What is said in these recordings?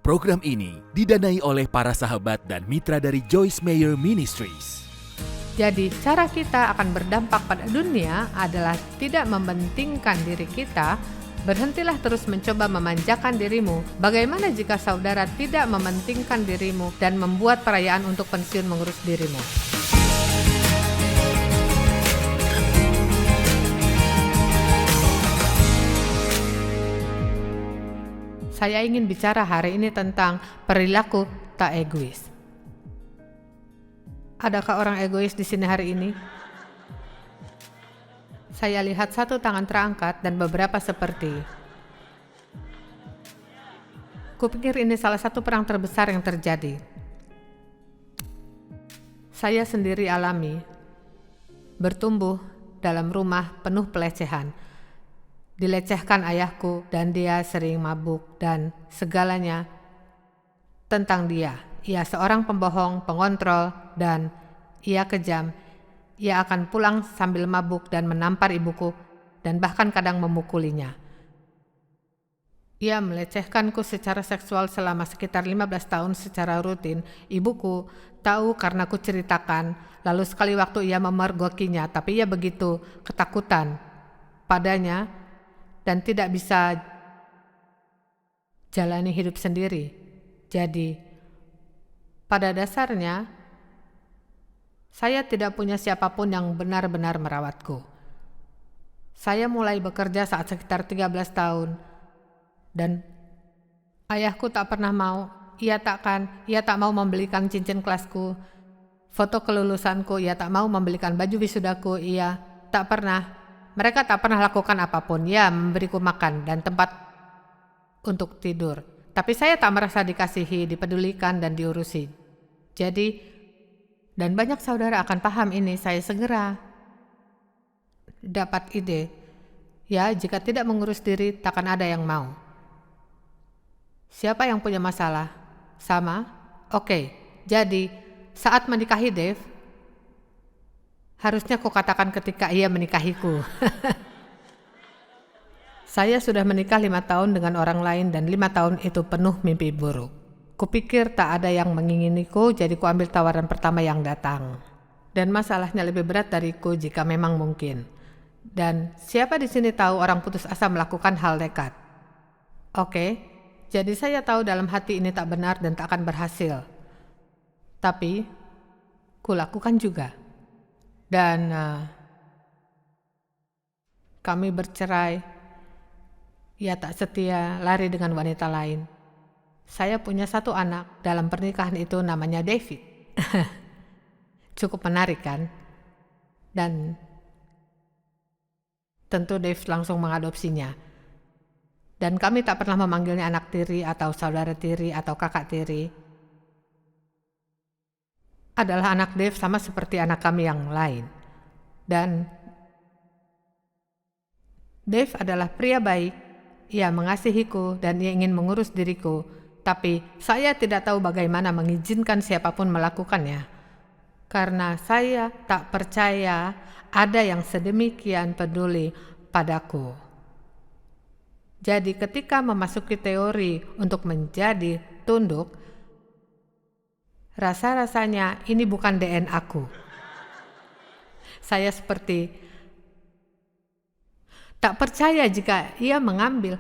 Program ini didanai oleh para sahabat dan mitra dari Joyce Meyer Ministries. Jadi cara kita akan berdampak pada dunia adalah tidak mementingkan diri kita. Berhentilah terus mencoba memanjakan dirimu. Bagaimana jika saudara tidak mementingkan dirimu dan membuat perayaan untuk pensiun mengurus dirimu? Saya ingin bicara hari ini tentang perilaku tak egois. Adakah orang egois di sini hari ini? Saya lihat satu tangan terangkat dan beberapa seperti. Kupikir ini salah satu perang terbesar yang terjadi. Saya sendiri alami, bertumbuh dalam rumah penuh pelecehan. Dilecehkan ayahku dan dia sering mabuk dan segalanya tentang dia. Ia seorang pembohong, pengontrol, dan ia kejam. Ia akan pulang sambil mabuk dan menampar ibuku dan bahkan kadang memukulinya. Ia melecehkanku secara seksual selama sekitar 15 tahun secara rutin. Ibuku tahu karena ku ceritakan, lalu sekali waktu ia memergokinya, tapi ia begitu ketakutan padanya dan tidak bisa jalani hidup sendiri. Jadi, pada dasarnya, saya tidak punya siapapun yang benar-benar merawatku. Saya mulai bekerja saat sekitar 13 tahun, dan ayahku tak pernah mau, ia tak mau membelikan cincin kelasku, foto kelulusanku, ia tak mau membelikan baju wisudaku, mereka tak pernah lakukan apapun. Ya, memberiku makan dan tempat untuk tidur. Tapi saya tak merasa dikasihi, dipedulikan, dan diurusi. Jadi, dan banyak saudara akan paham ini, saya segera dapat ide. Ya, jika tidak mengurus diri, takkan ada yang mau. Siapa yang punya masalah? Sama? Oke, jadi saat menikahi Dave, harusnya kukatakan ketika ia menikahiku. Saya sudah menikah 5 tahun dengan orang lain dan 5 tahun itu penuh mimpi buruk. Kupikir tak ada yang menginginiku, jadi kuambil tawaran pertama yang datang. Dan masalahnya lebih berat dariku jika memang mungkin. Dan siapa di sini tahu orang putus asa melakukan hal nekat? Oke, jadi saya tahu dalam hati ini tak benar dan tak akan berhasil. Tapi, kulakukan juga. Dan kami bercerai. Ia tak setia, lari dengan wanita lain. Saya punya satu anak dalam pernikahan itu, namanya David. Cukup menarik kan? Dan tentu Dave langsung mengadopsinya. Dan kami tak pernah memanggilnya anak tiri atau saudara tiri atau kakak tiri. Adalah anak Dave sama seperti anak kami yang lain. Dan Dave adalah pria baik, ia mengasihiku dan ia ingin mengurus diriku, tapi saya tidak tahu bagaimana mengizinkan siapapun melakukannya. Karena saya tak percaya ada yang sedemikian peduli padaku. Jadi ketika memasuki teori untuk menjadi tunduk, rasa-rasanya ini bukan DNA aku. Saya seperti tak percaya jika ia mengambil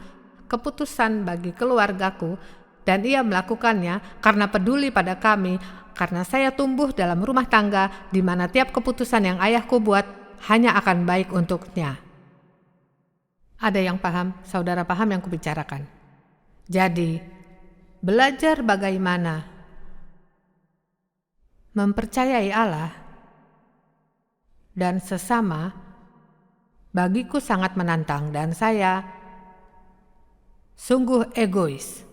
keputusan bagi keluargaku dan ia melakukannya karena peduli pada kami, karena saya tumbuh dalam rumah tangga di mana tiap keputusan yang ayahku buat hanya akan baik untuknya. Ada yang paham? Saudara paham yang kubicarakan? Jadi, belajar bagaimana mempercayai Allah dan sesama bagiku sangat menantang dan saya sungguh egois.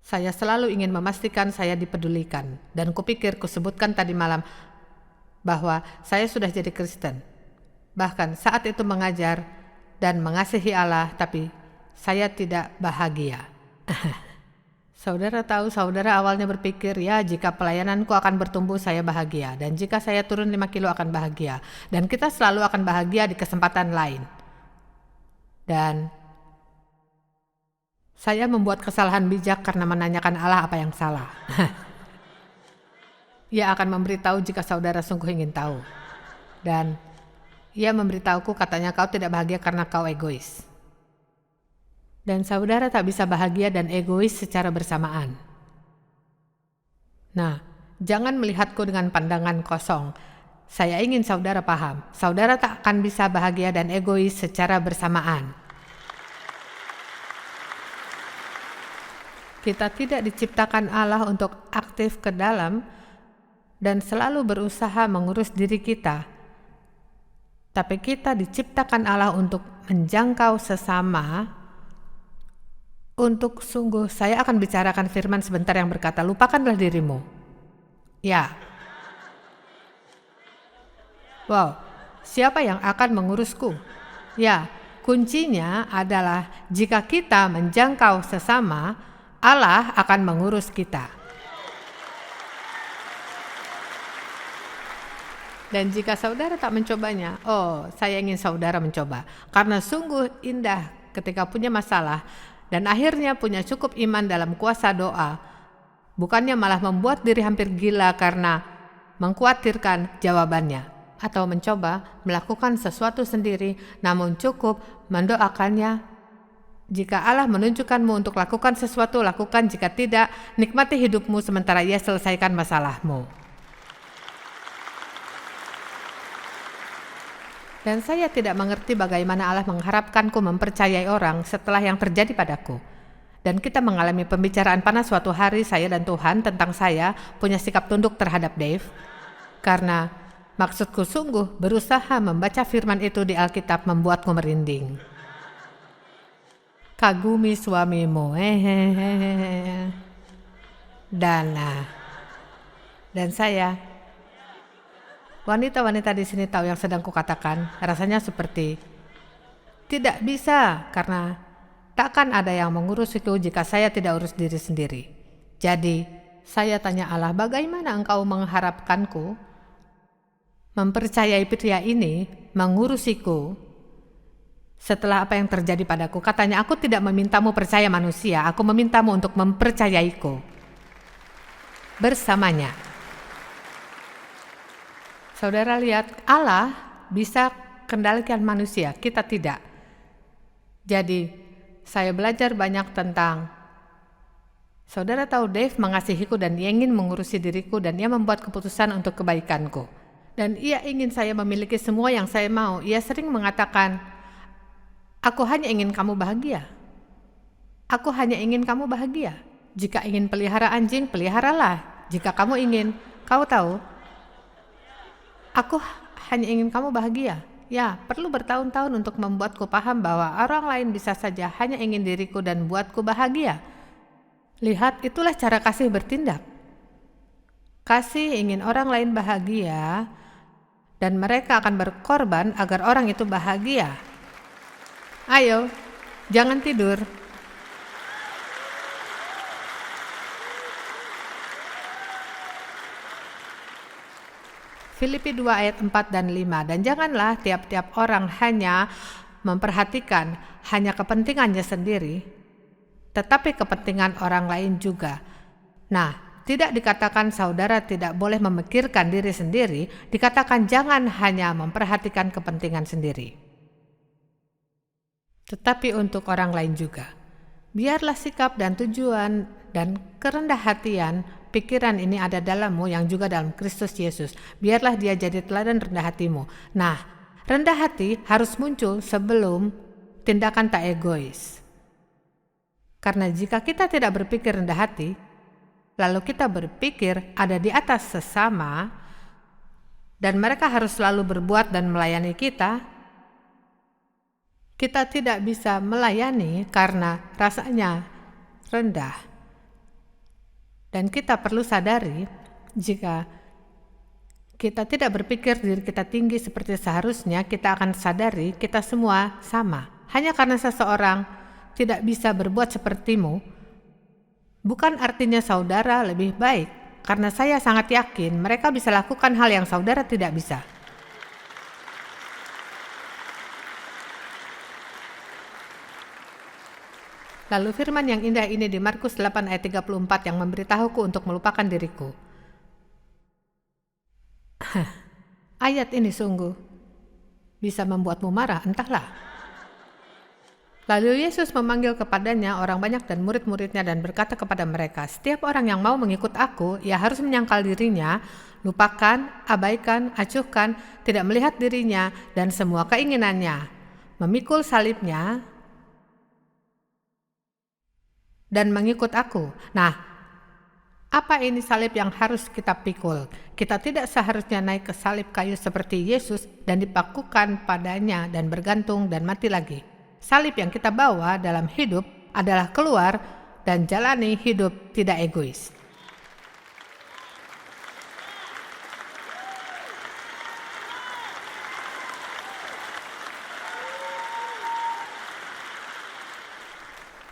Saya selalu ingin memastikan saya dipedulikan dan kupikir kusebutkan tadi malam bahwa saya sudah jadi Kristen. Bahkan saat itu mengajar dan mengasihi Allah, tapi saya tidak bahagia. Saudara tahu, saudara awalnya berpikir, ya jika pelayananku akan bertumbuh saya bahagia, dan jika saya turun 5 kilo akan bahagia, dan kita selalu akan bahagia di kesempatan lain. Dan Saya membuat kesalahan bijak karena menanyakan Allah apa yang salah. Ia akan memberitahu jika saudara sungguh ingin tahu. Dan ia memberitahuku, katanya kau tidak bahagia karena kau egois. Dan saudara tak bisa bahagia dan egois secara bersamaan. Nah, jangan melihatku dengan pandangan kosong. Saya ingin saudara paham, saudara tak akan bisa bahagia dan egois secara bersamaan. Kita tidak diciptakan Allah untuk aktif ke dalam dan selalu berusaha mengurus diri kita. Tapi kita diciptakan Allah untuk menjangkau sesama. Untuk sungguh, saya akan bicarakan firman sebentar yang berkata, lupakanlah dirimu. Ya. Wow, siapa yang akan mengurusku? Ya, kuncinya adalah jika kita menjangkau sesama, Allah akan mengurus kita. Dan jika saudara tak mencobanya, saya ingin saudara mencoba. Karena sungguh indah ketika punya masalah, dan akhirnya punya cukup iman dalam kuasa doa, bukannya malah membuat diri hampir gila karena mengkhawatirkan jawabannya, atau mencoba melakukan sesuatu sendiri, namun cukup mendoakannya. Jika Allah menunjukkanmu untuk lakukan sesuatu, lakukan. Jika tidak, nikmati hidupmu sementara Ia selesaikan masalahmu. Dan saya tidak mengerti bagaimana Allah mengharapkanku mempercayai orang setelah yang terjadi padaku. Dan kita mengalami pembicaraan panas suatu hari, saya dan Tuhan, tentang saya punya sikap tunduk terhadap Dave. Karena maksudku sungguh berusaha membaca firman itu di Alkitab membuatku merinding. Kagumi suamimu, dan saya, wanita-wanita di sini tahu yang sedang kukatakan, rasanya seperti tidak bisa karena takkan ada yang mengurusiku jika saya tidak urus diri sendiri. Jadi, saya tanya Allah, bagaimana engkau mengharapkanku mempercayai pria ini mengurusiku setelah apa yang terjadi padaku? Katanya, aku tidak memintamu percaya manusia, aku memintamu untuk mempercayaiku bersamanya. Saudara lihat, Allah bisa kendalikan manusia, kita tidak. Jadi, saya belajar banyak tentang, saudara tahu Dave mengasihiku dan ia ingin mengurusi diriku dan ia membuat keputusan untuk kebaikanku. Dan ia ingin saya memiliki semua yang saya mau. Ia sering mengatakan, aku hanya ingin kamu bahagia. Aku hanya ingin kamu bahagia. Jika ingin pelihara anjing, peliharalah. Jika kamu ingin, kau tahu, aku hanya ingin kamu bahagia. Ya, perlu bertahun-tahun untuk membuatku paham bahwa orang lain bisa saja hanya ingin diriku dan buatku bahagia. Lihat, itulah cara kasih bertindak. Kasih ingin orang lain bahagia dan mereka akan berkorban agar orang itu bahagia. Ayo, jangan tidur. Filipi 2 ayat 4 dan 5. Dan janganlah tiap-tiap orang hanya memperhatikan hanya kepentingannya sendiri, tetapi kepentingan orang lain juga. Nah, tidak dikatakan saudara tidak boleh memikirkan diri sendiri, dikatakan jangan hanya memperhatikan kepentingan sendiri, tetapi untuk orang lain juga. Biarlah sikap dan tujuan dan kerendah hatian pikiran ini ada dalammu yang juga dalam Kristus Yesus. Biarlah dia jadi teladan rendah hatimu. Nah, rendah hati harus muncul sebelum tindakan tak egois. Karena jika kita tidak berpikir rendah hati, lalu kita berpikir ada di atas sesama, dan mereka harus selalu berbuat dan melayani kita, kita tidak bisa melayani karena rasanya rendah. Dan kita perlu sadari, jika kita tidak berpikir diri kita tinggi seperti seharusnya, kita akan sadari kita semua sama. Hanya karena seseorang tidak bisa berbuat sepertimu, bukan artinya saudara lebih baik, karena saya sangat yakin mereka bisa lakukan hal yang saudara tidak bisa. Lalu firman yang indah ini di Markus 8 ayat 34 yang memberitahuku untuk melupakan diriku. Ayat ini sungguh bisa membuatmu marah, entahlah. Lalu Yesus memanggil kepadanya orang banyak dan murid-muridnya dan berkata kepada mereka, setiap orang yang mau mengikut aku, ia harus menyangkal dirinya, lupakan, abaikan, acuhkan, tidak melihat dirinya dan semua keinginannya, memikul salibnya, dan mengikut aku. Nah, apa ini salib yang harus kita pikul? Kita tidak seharusnya naik ke salib kayu seperti Yesus dan dipakukan padanya dan bergantung dan mati lagi. Salib yang kita bawa dalam hidup adalah keluar dan jalani hidup tidak egois.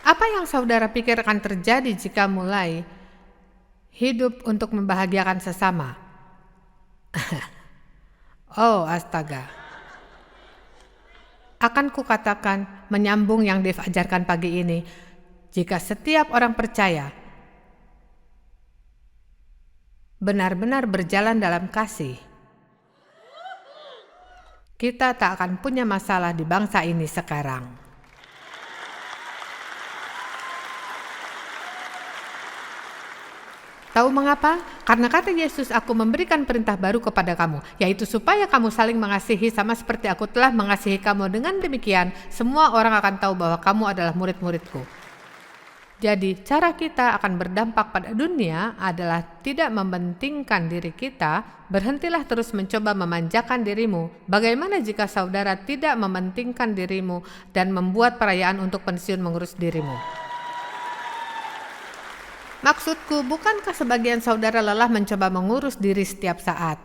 Apa yang saudara pikir akan terjadi jika mulai hidup untuk membahagiakan sesama? Oh, astaga. Akan kukatakan menyambung yang Dave ajarkan pagi ini, jika setiap orang percaya benar-benar berjalan dalam kasih, kita tak akan punya masalah di bangsa ini sekarang. Tahu mengapa? Karena kata Yesus, aku memberikan perintah baru kepada kamu, yaitu supaya kamu saling mengasihi sama seperti aku telah mengasihi kamu. Dengan demikian, semua orang akan tahu bahwa kamu adalah murid-muridku. Jadi, cara kita akan berdampak pada dunia adalah tidak mementingkan diri kita. Berhentilah terus mencoba memanjakan dirimu. Bagaimana jika saudara tidak mementingkan dirimu dan membuat perayaan untuk pensiun mengurus dirimu? Maksudku, bukankah sebagian saudara lelah mencoba mengurus diri setiap saat?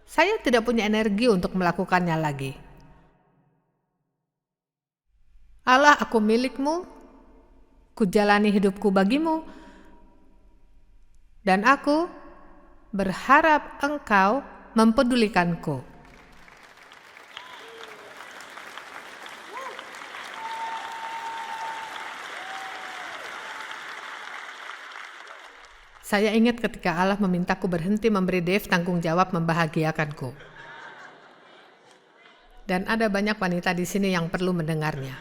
Saya tidak punya energi untuk melakukannya lagi. Allah, aku milikmu, kujalani hidupku bagimu, dan aku berharap engkau mempedulikanku. Saya ingat ketika Allah memintaku berhenti memberi Dave tanggung jawab membahagiakanku. Dan ada banyak wanita di sini yang perlu mendengarnya.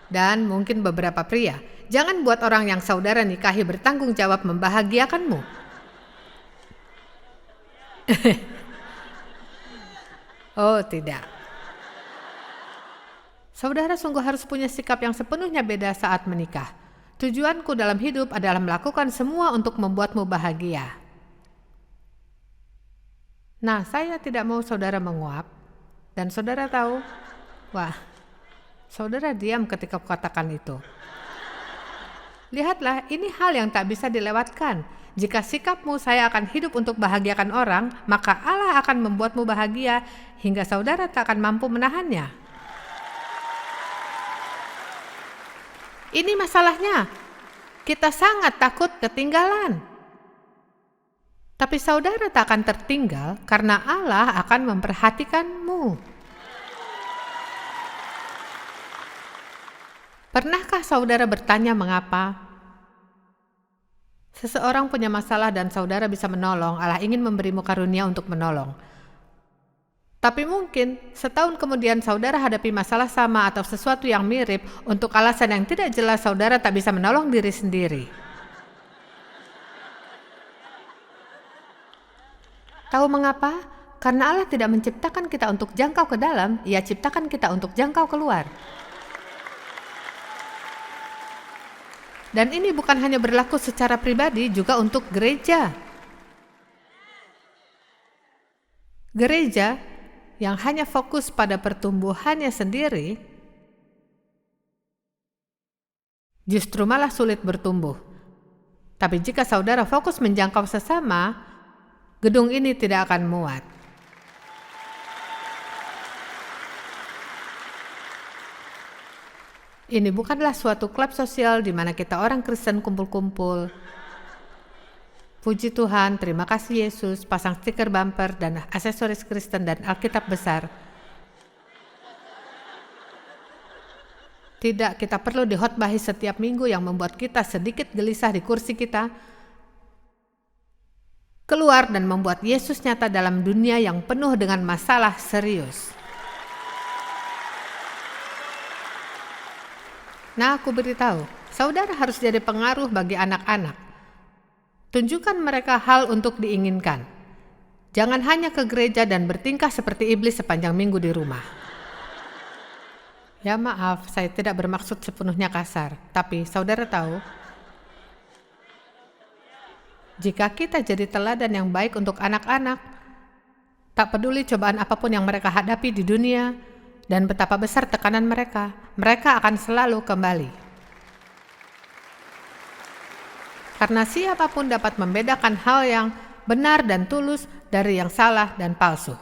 Dan mungkin beberapa pria. Jangan buat orang yang saudara nikahi bertanggung jawab membahagiakanmu. Oh tidak. Saudara sungguh harus punya sikap yang sepenuhnya beda saat menikah. Tujuanku dalam hidup adalah melakukan semua untuk membuatmu bahagia. Nah, saya tidak mau saudara menguap. Dan saudara tahu, wah, saudara diam ketika kukatakan itu. Lihatlah, ini hal yang tak bisa dilewatkan. Jika sikapmu saya akan hidup untuk bahagiakan orang, maka Allah akan membuatmu bahagia hingga saudara tak akan mampu menahannya. Ini masalahnya, kita sangat takut ketinggalan. Tapi saudara tak akan tertinggal karena Allah akan memperhatikanmu. Pernahkah saudara bertanya mengapa? Seseorang punya masalah dan saudara bisa menolong, Allah ingin memberimu karunia untuk menolong. Tapi mungkin setahun kemudian saudara hadapi masalah sama atau sesuatu yang mirip, untuk alasan yang tidak jelas saudara tak bisa menolong diri sendiri. Tahu mengapa? Karena Allah tidak menciptakan kita untuk jangkau ke dalam, Ia ciptakan kita untuk jangkau keluar. Dan ini bukan hanya berlaku secara pribadi, juga untuk gereja. Gereja yang hanya fokus pada pertumbuhannya sendiri, justru malah sulit bertumbuh. Tapi jika saudara fokus menjangkau sesama, gedung ini tidak akan muat. Ini bukanlah suatu klub sosial di mana kita orang Kristen kumpul-kumpul. Puji Tuhan, terima kasih Yesus, pasang stiker bumper dan aksesoris Kristen dan Alkitab besar. Tidak kita perlu dihotbahi setiap minggu yang membuat kita sedikit gelisah di kursi kita. Keluar dan membuat Yesus nyata dalam dunia yang penuh dengan masalah serius. Nah, aku beritahu, saudara harus jadi pengaruh bagi anak-anak. Tunjukkan mereka hal untuk diinginkan. Jangan hanya ke gereja dan bertingkah seperti iblis sepanjang minggu di rumah. Ya maaf, saya tidak bermaksud sepenuhnya kasar, tapi saudara tahu, jika kita jadi teladan yang baik untuk anak-anak, tak peduli cobaan apapun yang mereka hadapi di dunia, dan betapa besar tekanan mereka, mereka akan selalu kembali. Karena siapapun dapat membedakan hal yang benar dan tulus dari yang salah dan palsu.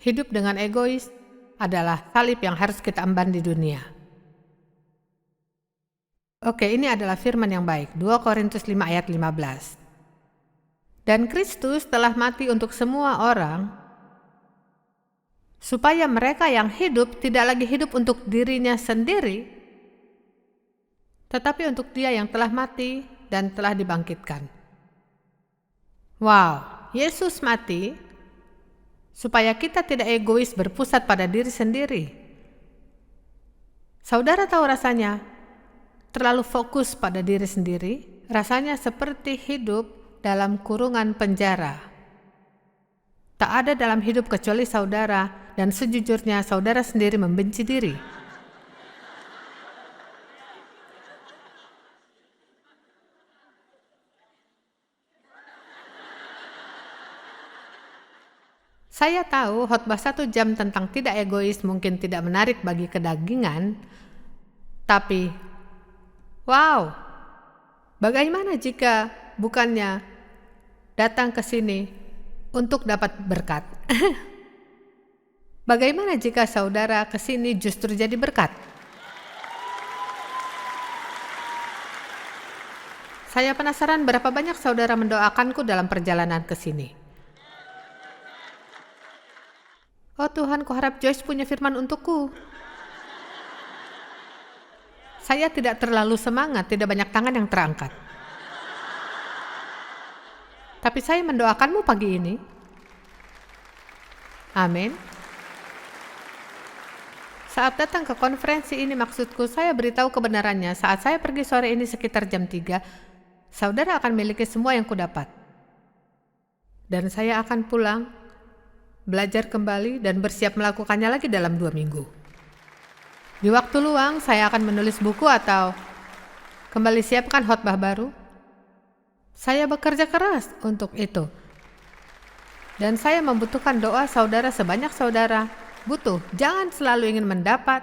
Hidup dengan egois adalah salib yang harus kita emban di dunia. Oke, ini adalah firman yang baik, 2 Korintus 5 ayat 15. Dan Kristus telah mati untuk semua orang, supaya mereka yang hidup tidak lagi hidup untuk dirinya sendiri, tetapi untuk Dia yang telah mati dan telah dibangkitkan. Wow, Yesus mati supaya kita tidak egois berpusat pada diri sendiri. Saudara tahu rasanya, terlalu fokus pada diri sendiri, rasanya seperti hidup dalam kurungan penjara. Tak ada dalam hidup kecuali saudara, dan sejujurnya saudara sendiri membenci diri. Saya tahu khotbah 1 jam tentang tidak egois mungkin tidak menarik bagi kedagingan, tapi wow, bagaimana jika bukannya datang ke sini untuk dapat berkat? Bagaimana jika saudara ke sini justru jadi berkat? Saya penasaran berapa banyak saudara mendoakanku dalam perjalanan ke sini. Oh Tuhan, kuharap Joyce punya firman untukku. Saya tidak terlalu semangat, tidak banyak tangan yang terangkat. Tapi saya mendoakanmu pagi ini. Amin. Saat datang ke konferensi ini, maksudku saya beritahu kebenarannya. Saat saya pergi sore ini sekitar jam 3, saudara akan miliki semua yang kudapat. Dan saya akan pulang, belajar kembali dan bersiap melakukannya lagi dalam 2 minggu. Di waktu luang, saya akan menulis buku atau kembali siapkan khotbah baru. Saya bekerja keras untuk itu. Dan saya membutuhkan doa saudara sebanyak saudara butuh. Jangan selalu ingin mendapat.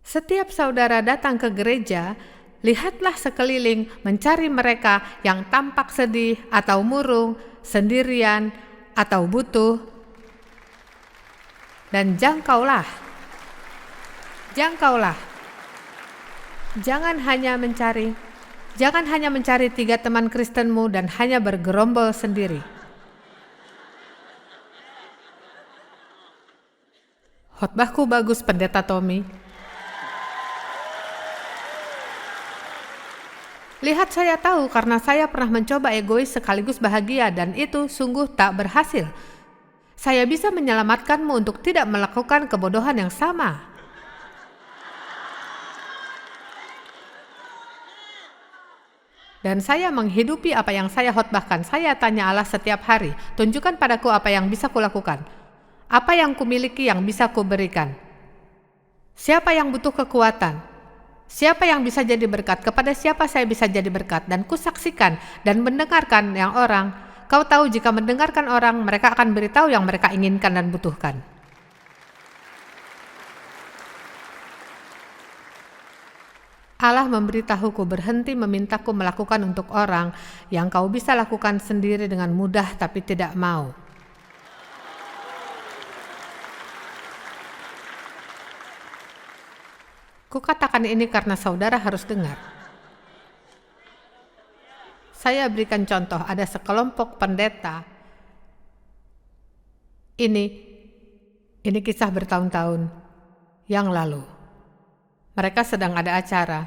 Setiap saudara datang ke gereja, lihatlah sekeliling, mencari mereka yang tampak sedih atau murung, sendirian atau butuh, dan jangkaulah. Jangan hanya mencari 3 teman Kristenmu dan hanya bergerombol sendiri. Khotbahku bagus, Pendeta Tommy. Lihat, saya tahu karena saya pernah mencoba egois sekaligus bahagia dan itu sungguh tak berhasil. Saya bisa menyelamatkanmu untuk tidak melakukan kebodohan yang sama. Dan saya menghidupi apa yang saya khotbahkan. Saya tanya Allah setiap hari, tunjukkan padaku apa yang bisa kulakukan. Apa yang kumiliki yang bisa kuberikan. Siapa yang butuh kekuatan? Siapa yang bisa jadi berkat? Kepada siapa saya bisa jadi berkat? Dan kusaksikan dan mendengarkan yang orang. Kau tahu jika mendengarkan orang, mereka akan beritahu yang mereka inginkan dan butuhkan. Allah memberitahuku berhenti memintaku melakukan untuk orang yang kau bisa lakukan sendiri dengan mudah tapi tidak mau. Kukatakan ini karena saudara harus dengar. Saya berikan contoh, ada sekelompok pendeta. Ini kisah bertahun-tahun yang lalu. Mereka sedang ada acara.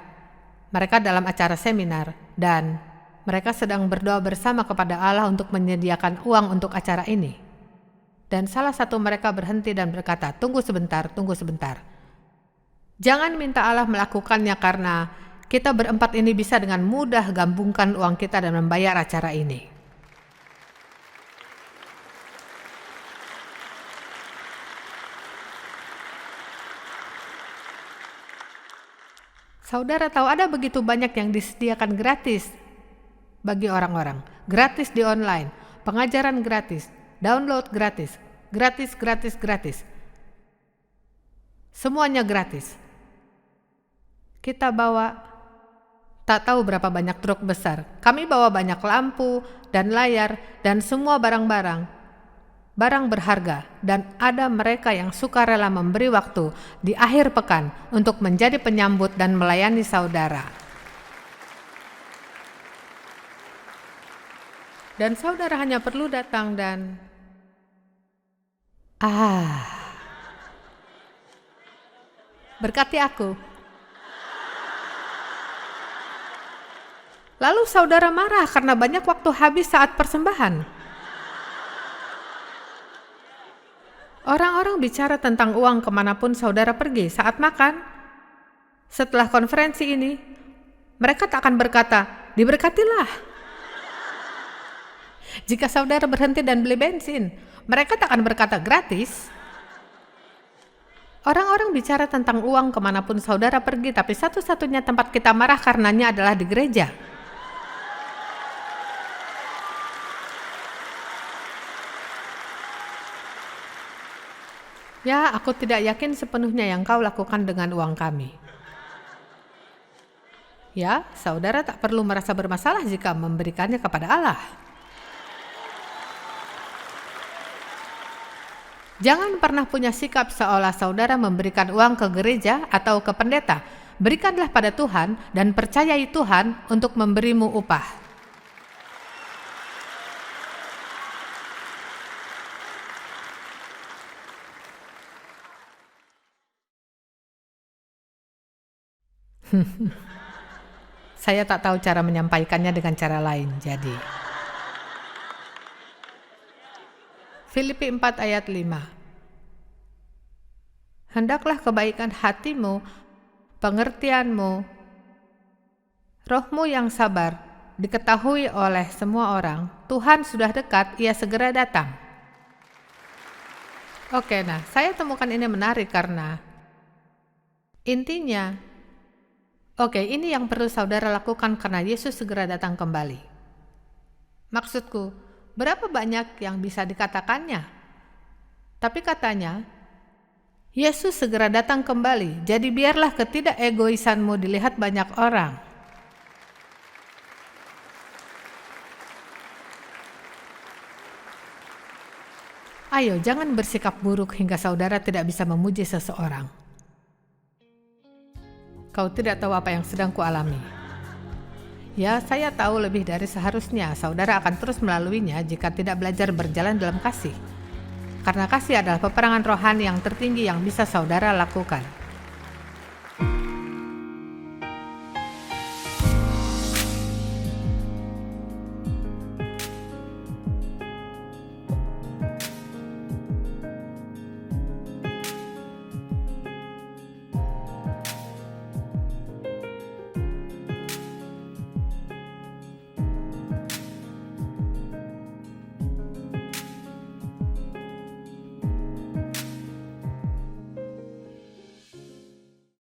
Mereka dalam acara seminar dan mereka sedang berdoa bersama kepada Allah untuk menyediakan uang untuk acara ini. Dan salah satu mereka berhenti dan berkata, tunggu sebentar. Jangan minta Allah melakukannya karena kita berempat ini bisa dengan mudah gabungkan uang kita dan membayar acara ini. Saudara tahu ada begitu banyak yang disediakan gratis bagi orang-orang. Gratis di online, pengajaran gratis, download gratis. Semuanya gratis. Kita bawa tak tahu berapa banyak truk besar. Kami bawa banyak lampu dan layar dan semua barang berharga, dan ada mereka yang sukarela memberi waktu di akhir pekan untuk menjadi penyambut dan melayani saudara. Dan saudara hanya perlu datang dan berkati aku. Lalu saudara marah karena banyak waktu habis saat persembahan. Orang-orang bicara tentang uang kemanapun saudara pergi saat makan. Setelah konferensi ini, mereka tak akan berkata, diberkatilah. Jika saudara berhenti dan beli bensin, mereka tak akan berkata gratis. Orang-orang bicara tentang uang kemanapun saudara pergi, tapi satu-satunya tempat kita marah karenanya adalah di gereja. Ya, aku tidak yakin sepenuhnya yang kau lakukan dengan uang kami. Ya, saudara tak perlu merasa bermasalah jika memberikannya kepada Allah. Jangan pernah punya sikap seolah saudara memberikan uang ke gereja atau ke pendeta. Berikanlah pada Tuhan dan percayai Tuhan untuk memberimu upah. Saya tak tahu cara menyampaikannya dengan cara lain, jadi Filipi 4 ayat 5. Hendaklah kebaikan hatimu, pengertianmu, rohmu yang sabar diketahui oleh semua orang. Tuhan sudah dekat, Ia segera datang. Oke, nah saya temukan ini menarik karena intinya, ini yang perlu saudara lakukan karena Yesus segera datang kembali. Maksudku, berapa banyak yang bisa dikatakannya? Tapi katanya, Yesus segera datang kembali, jadi biarlah ketidakegoisanmu dilihat banyak orang. Ayo, jangan bersikap buruk hingga saudara tidak bisa memuji seseorang. Kau tidak tahu apa yang sedang kualami. Ya, saya tahu lebih dari seharusnya. Saudara akan terus melaluinya jika tidak belajar berjalan dalam kasih. Karena kasih adalah peperangan rohani yang tertinggi yang bisa saudara lakukan.